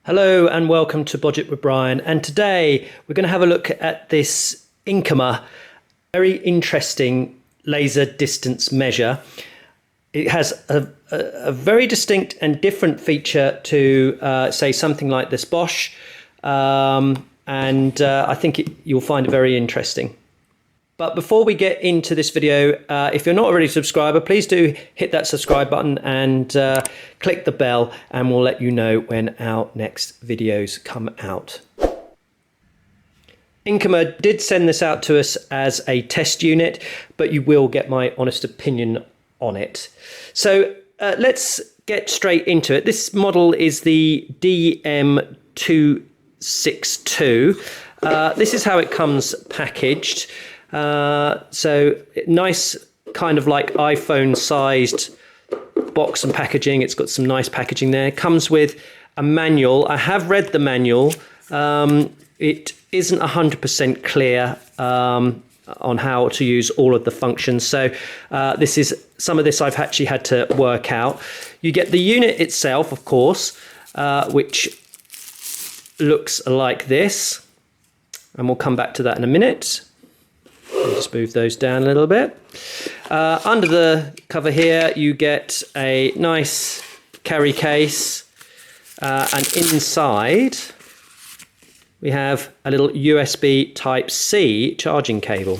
Hello and welcome to Budget with Brian, and today we're going to have a look at this Inkerma very interesting laser distance measure. It has a very distinct and different feature to say something like this Bosch, and I think you'll find it very interesting. But before we get into this video, if you're not already a subscriber, please do hit that subscribe button and click the bell, and we'll let you know when our next videos come out. Inkerma did send this out to us as a test unit, but you will get my honest opinion on it. So let's get straight into it. This model is the DM-262. This is how it comes packaged. So nice kind of like iPhone sized box and packaging. It's got some nice packaging there. It comes with a manual. I have read the manual. It isn't 100% clear on how to use all of the functions. So some of this I've actually had to work out. You get the unit itself, of course, which looks like this, and we'll come back to that in a minute. I'll just move those down a little bit. Under the cover here, you get a nice carry case, and inside we have a little USB Type-C charging cable,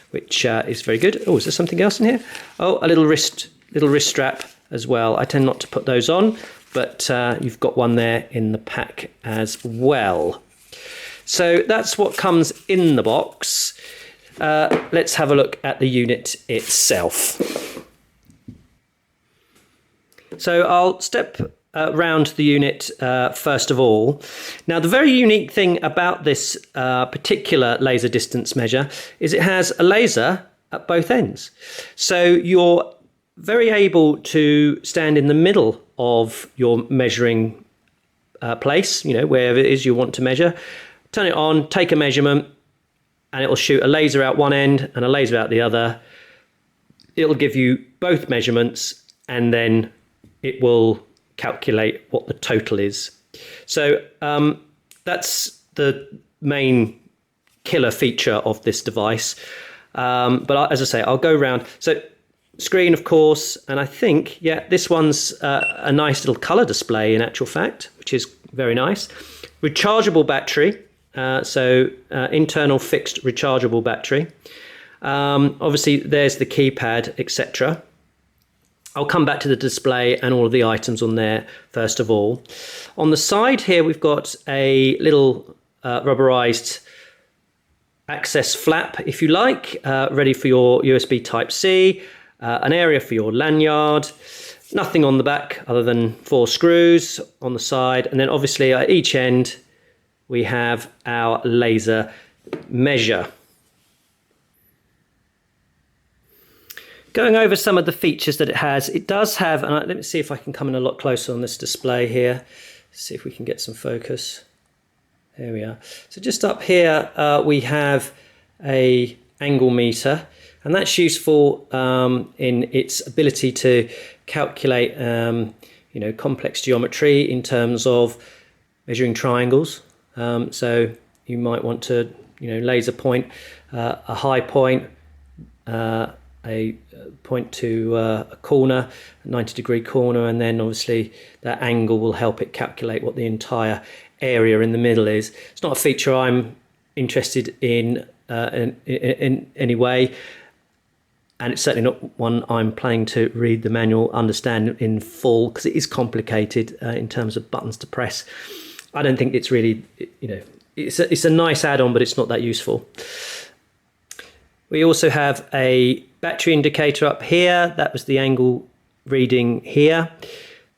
which is very good. Oh, is there something else in here? Oh, a little wrist strap as well. I tend not to put those on, but you've got one there in the pack as well. So that's what comes in the box. Let's have a look at the unit itself. So I'll step round the unit first of all. Now, the very unique thing about this particular laser distance measure is it has a laser at both ends. So you're very able to stand in the middle of your measuring place, wherever it is you want to measure, turn it on, take a measurement, and it will shoot a laser out one end and a laser out the other. It'll give you both measurements, and then it will calculate what the total is. So that's the main killer feature of this device. But as I say, I'll go around. So screen, of course, and I think, yeah, this one's a nice little color display in actual fact, which is very nice. Rechargeable battery. So internal fixed rechargeable battery. Obviously, there's the keypad, etc. I'll come back to the display and all of the items on there first of all. On the side here, we've got a little rubberized access flap, if you like, ready for your USB Type-C, an area for your lanyard. Nothing on the back other than 4 screws on the side, and then obviously at each end we have our laser measure. Going over some of the features that it does have, and let me see if I can come in a lot closer on this display here, see if we can get some focus. There we are. So just up here we have a angle meter, and that's useful in its ability to calculate complex geometry in terms of measuring triangles. So you might want to, laser point a high point, a point to a corner, a 90-degree corner, and then obviously that angle will help it calculate what the entire area in the middle is. It's not a feature I'm interested in any way, and it's certainly not one I'm planning to read the manual, understand in full, because it is complicated in terms of buttons to press. I don't think it's really, it's a nice add-on, but it's not that useful. We also have a battery indicator up here. That was the angle reading here.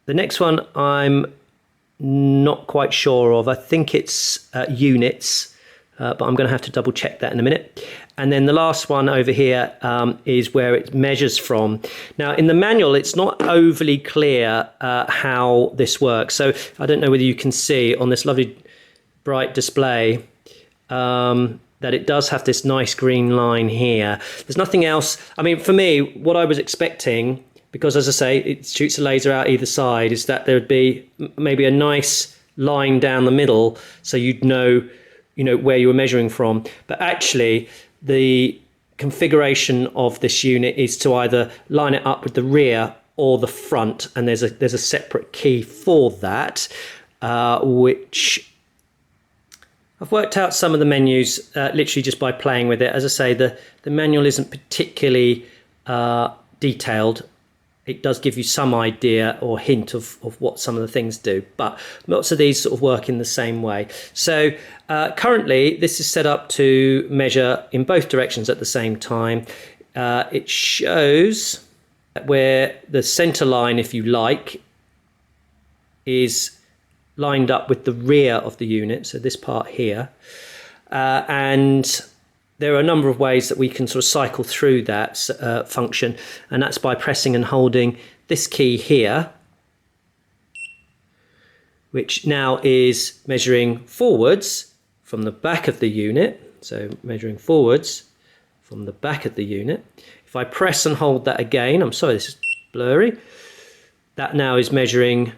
The next one I'm not quite sure of. I think it's units, but I'm going to have to double check that in a minute. And then the last one over here is where it measures from. Now, in the manual, it's not overly clear how this works. So I don't know whether you can see on this lovely bright display that it does have this nice green line here. There's nothing else. I mean, for me, what I was expecting, because as I say, it shoots a laser out either side, is that there would be maybe a nice line down the middle, so you'd know, where you were measuring from. But actually, the configuration of this unit is to either line it up with the rear or the front, and there's a separate key for that, which I've worked out some of the menus literally just by playing with it. As I say, the manual isn't particularly detailed. It does give you some idea or hint of what some of the things do, but lots of these sort of work in the same way. So currently this is set up to measure in both directions at the same time. It shows where the center line, if you like, is lined up with the rear of the unit, so this part here, and there are a number of ways that we can sort of cycle through that function, and that's by pressing and holding this key here, which now is measuring forwards from the back of the unit, so measuring forwards from the back of the unit. If I press and hold that again, I'm sorry this is blurry, that now is measuring,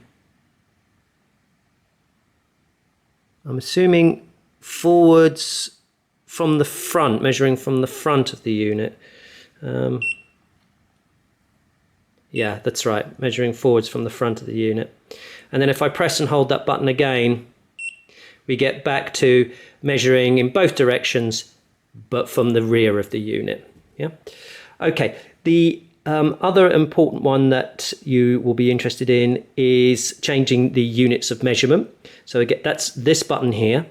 I'm assuming, forwards from the front, measuring from the front of the unit. Yeah, that's right, measuring forwards from the front of the unit. And then if I press and hold that button again, we get back to measuring in both directions, but from the rear of the unit. Yeah. Okay. The other important one that you will be interested in is changing the units of measurement. So again, that's this button here,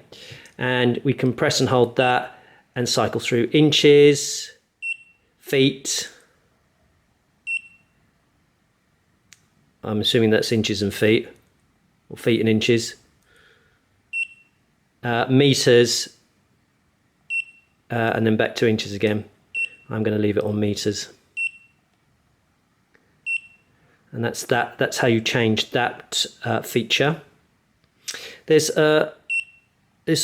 and we can press and hold that and cycle through inches, feet. I'm assuming that's inches and feet, or feet and inches. Meters, and then back to inches again. I'm going to leave it on meters. And that's how you change that feature. This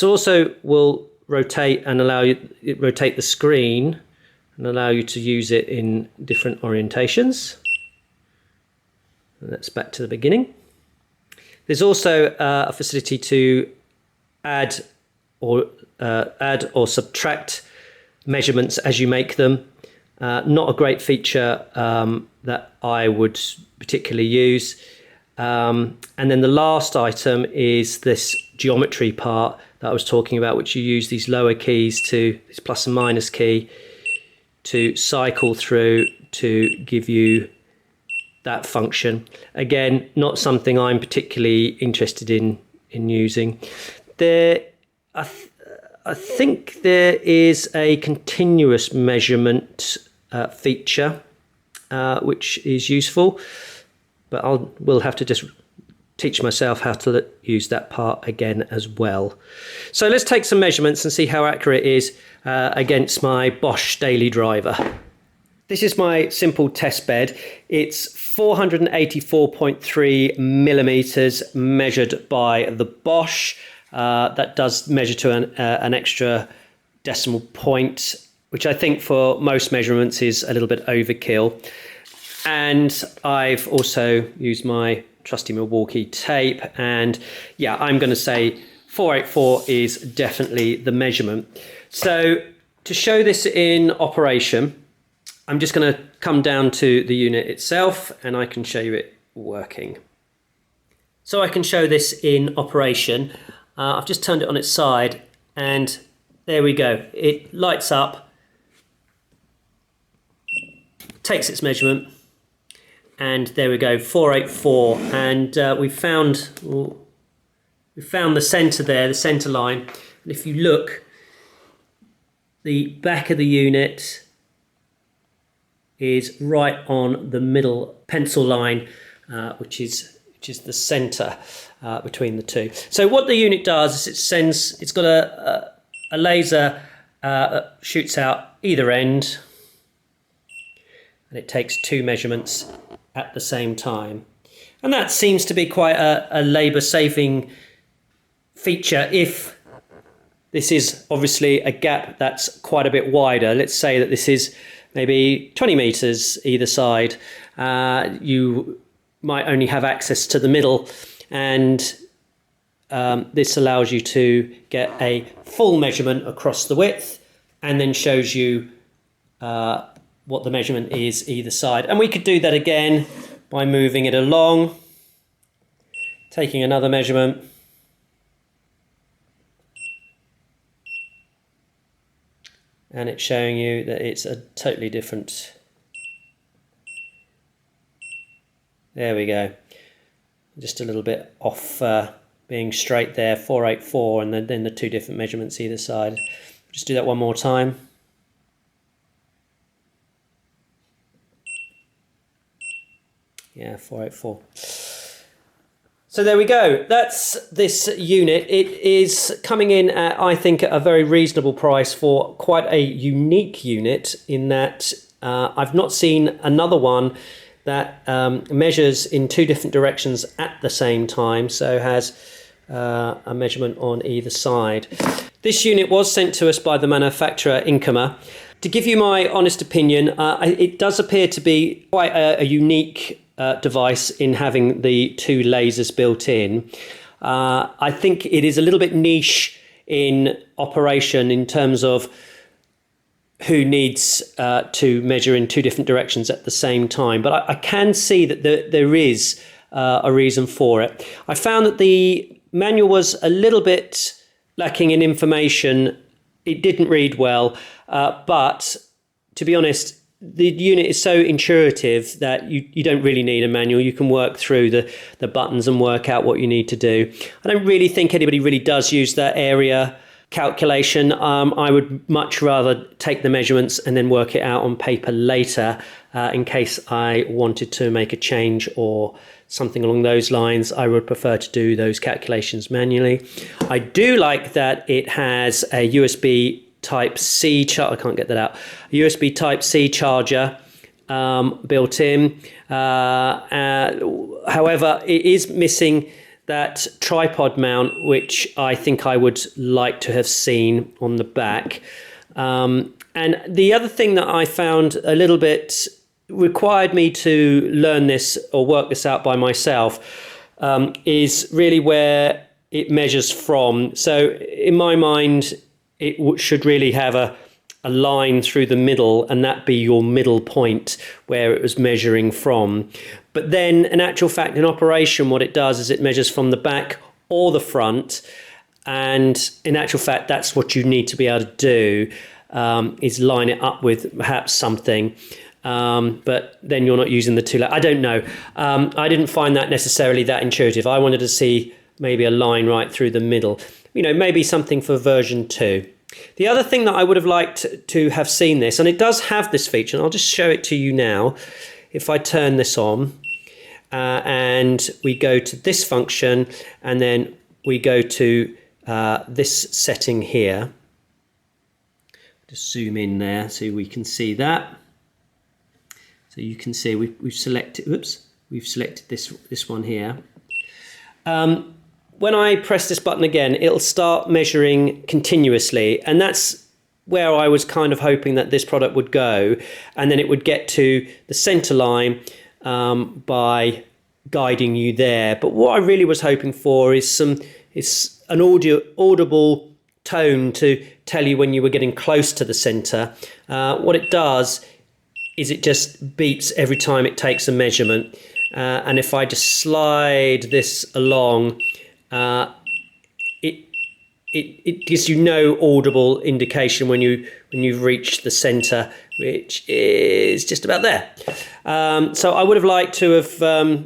also will rotate and rotate the screen and allow you to use it in different orientations. And that's back to the beginning. There's also a facility to add or subtract measurements as you make them. Not a great feature that I would particularly use. And then the last item is this geometry part that I was talking about, which you use these lower keys to, this plus and minus key, to cycle through to give you that function. Again, not something I'm particularly interested in using. I think there is a continuous measurement feature which is useful, but we'll have to just teach myself how to use that part again as well. So let's take some measurements and see how accurate it is against my Bosch daily driver. This is my simple test bed. It's 484.3 millimeters measured by the Bosch. That does measure to an extra decimal point, which I think for most measurements is a little bit overkill. And I've also used my trusty Milwaukee tape, and yeah, I'm going to say 484 is definitely the measurement. So to show this in operation, I'm just going to come down to the unit itself and I can show you it working. So I can show this in operation. I've just turned it on its side and there we go. It lights up, takes its measurement, and there we go, 484. And we found the center there, the center line. And if you look, the back of the unit is right on the middle pencil line, which is the center between the two. So what the unit does is it's got a laser that shoots out either end, and it takes two measurements at the same time. And that seems to be quite a labour-saving feature if this is obviously a gap that's quite a bit wider. Let's say that this is maybe 20 meters either side. You might only have access to the middle, and this allows you to get a full measurement across the width, and then shows you what the measurement is either side. And we could do that again by moving it along, taking another measurement, and it's showing you that it's a totally different. There we go. Just a little bit off being straight there, 484, and then the two different measurements either side. Just do that one more time. Yeah, 484. So there we go. That's this unit. It is coming in at, I think, a very reasonable price for quite a unique unit, in that I've not seen another one that measures in two different directions at the same time, so has a measurement on either side. This unit was sent to us by the manufacturer Inkerma. To give you my honest opinion, it does appear to be quite a unique device in having the two lasers built in. I think it is a little bit niche in operation in terms of who needs to measure in two different directions at the same time. But I can see that there is a reason for it. I found that the manual was a little bit lacking in information. It didn't read well, but to be honest, the unit is so intuitive that you don't really need a manual. You can work through the buttons and work out what you need to do. I don't really think anybody really does use that area calculation. I would much rather take the measurements and then work it out on paper later in case I wanted to make a change or something along those lines. I would prefer to do those calculations manually. I do like that it has a USB Type-C charger. I can't get that out. A USB Type-C charger built in. However, it is missing that tripod mount, which I think I would like to have seen on the back. And the other thing that I found a little bit required me to learn this or work this out by myself is really where it measures from. So in my mind, it should really have a line through the middle, and that be your middle point where it was measuring from. But then in actual fact, in operation, what it does is it measures from the back or the front. And in actual fact, that's what you need to be able to do, is line it up with perhaps something. But then you're not using the two. I don't know. I didn't find that necessarily that intuitive. I wanted to see maybe a line right through the middle. Maybe something for version 2. The other thing that I would have liked to have seen this, and it does have this feature, and I'll just show it to you now. If I turn this on and we go to this function, and then we go to this setting here. Just zoom in there so we can see that. So you can see we've selected. Oops, we've selected this one here. When I press this button again, it'll start measuring continuously, and that's where I was kind of hoping that this product would go, and then it would get to the center line by guiding you there. But what I really was hoping for is an audible tone to tell you when you were getting close to the center. What it does is it just beeps every time it takes a measurement, and if I just slide this along, it gives you no audible indication when you've reached the center, which is just about there. So I would have liked to have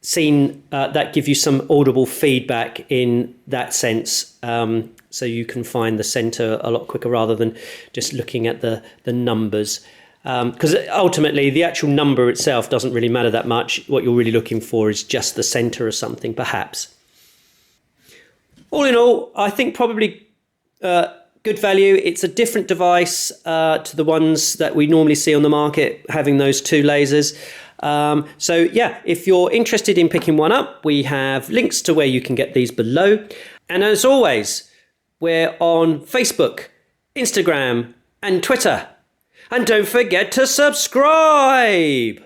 seen that give you some audible feedback in that sense, so you can find the center a lot quicker rather than just looking at the numbers. Because ultimately the actual number itself doesn't really matter that much. What you're really looking for is just the center of something, perhaps. All in all, I think probably good value. It's a different device to the ones that we normally see on the market, having those two lasers. So yeah, if you're interested in picking one up, we have links to where you can get these below. And as always, we're on Facebook, Instagram, and Twitter. And don't forget to subscribe!